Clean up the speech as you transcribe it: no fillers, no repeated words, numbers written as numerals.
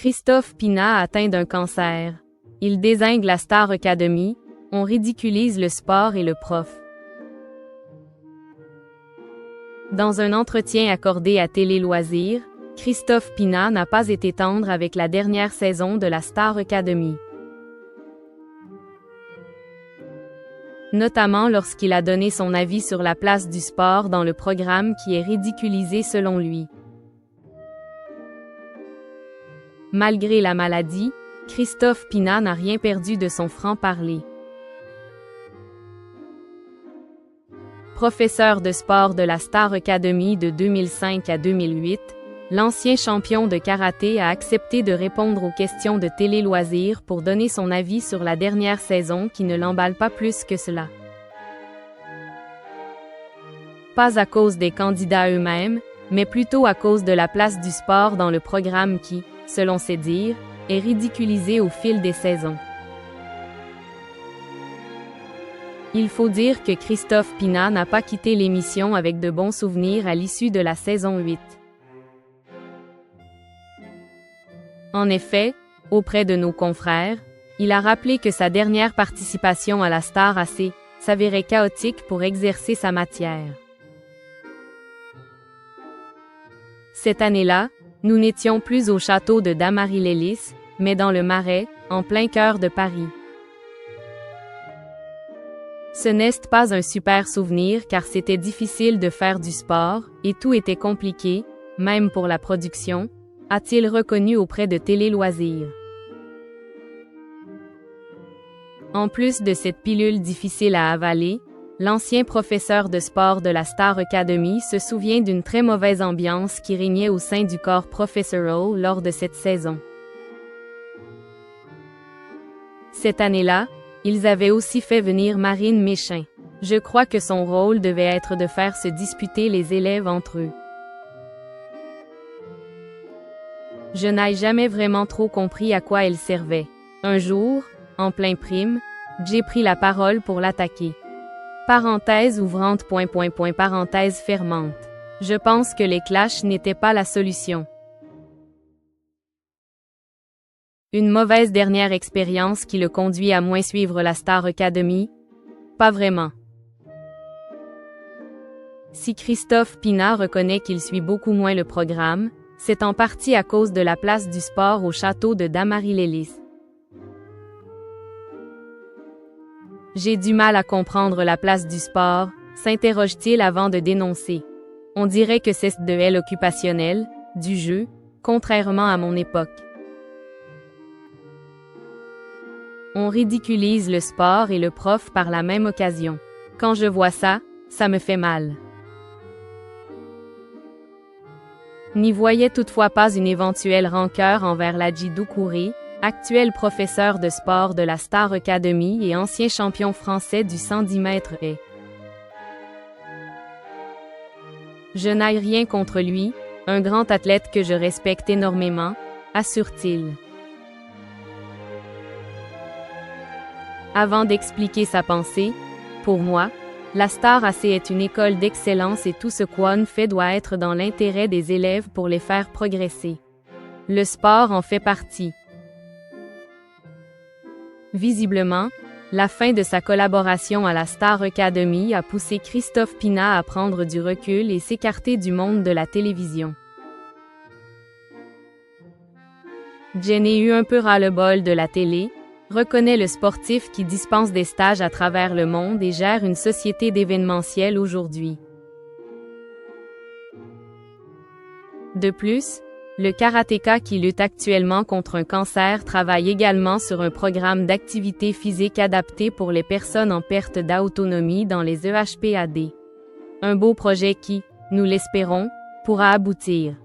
Christophe Pinat atteint d'un cancer. Il dézingue la Star Academy, on ridiculise le sport et le prof. Dans un entretien accordé à Télé Loisirs, Christophe Pinat n'a pas été tendre avec la dernière saison de la Star Academy. Notamment lorsqu'il a donné son avis sur la place du sport dans le programme qui est ridiculisé selon lui. Malgré la maladie, Christophe Pinat n'a rien perdu de son franc-parler. Professeur de sport de la Star Academy de 2005 à 2008, l'ancien champion de karaté a accepté de répondre aux questions de Télé Loisirs pour donner son avis sur la dernière saison qui ne l'emballe pas plus que cela. Pas à cause des candidats eux-mêmes, mais plutôt à cause de la place du sport dans le programme qui, selon ses dires, est ridiculisé au fil des saisons. Il faut dire que Christophe Pinat n'a pas quitté l'émission avec de bons souvenirs à l'issue de la saison 8. En effet, auprès de nos confrères, il a rappelé que sa dernière participation à la Star AC s'avérait chaotique pour exercer sa matière. Cette année-là, nous n'étions plus au château de Damary-lès-Lys, mais dans le Marais, en plein cœur de Paris. Ce n'est pas un super souvenir car c'était difficile de faire du sport, et tout était compliqué, même pour la production, a-t-il reconnu auprès de Télé Loisirs. En plus de cette pilule difficile à avaler, l'ancien professeur de sport de la Star Academy se souvient d'une très mauvaise ambiance qui régnait au sein du corps professoral lors de cette saison. Cette année-là, ils avaient aussi fait venir Marine Méchin. Je crois que son rôle devait être de faire se disputer les élèves entre eux. Je n'ai jamais vraiment trop compris à quoi elle servait. Un jour, en plein prime, j'ai pris la parole pour l'attaquer. Parenthèse ouvrante ... parenthèse fermante. Je pense que les clashs n'étaient pas la solution. Une mauvaise dernière expérience qui le conduit à moins suivre la Star Academy? Pas vraiment. Si Christophe Pinat reconnaît qu'il suit beaucoup moins le programme, c'est en partie à cause de la place du sport au château de Damary-lès-Lys. J'ai du mal à comprendre la place du sport, s'interroge-t-il avant de dénoncer. On dirait que c'est de elle occupationnel, du jeu, contrairement à mon époque. On ridiculise le sport et le prof par la même occasion. Quand je vois ça, ça me fait mal. N'y voyait toutefois pas une éventuelle rancœur envers Ladji Doucouré, actuel professeur de sport de la Star Academy et ancien champion français du 110 mètres haies. Je n'ai rien contre lui, un grand athlète que je respecte énormément, assure-t-il. Avant d'expliquer sa pensée, pour moi, la Star AC est une école d'excellence et tout ce qu'on fait doit être dans l'intérêt des élèves pour les faire progresser. Le sport en fait partie. Visiblement, la fin de sa collaboration à la Star Academy a poussé Christophe Pinat à prendre du recul et s'écarter du monde de la télévision. J'en ai eu un peu ras-le-bol de la télé, reconnaît le sportif qui dispense des stages à travers le monde et gère une société d'événementiel aujourd'hui. De plus, le karatéka qui lutte actuellement contre un cancer travaille également sur un programme d'activité physique adapté pour les personnes en perte d'autonomie dans les EHPAD. Un beau projet qui, nous l'espérons, pourra aboutir.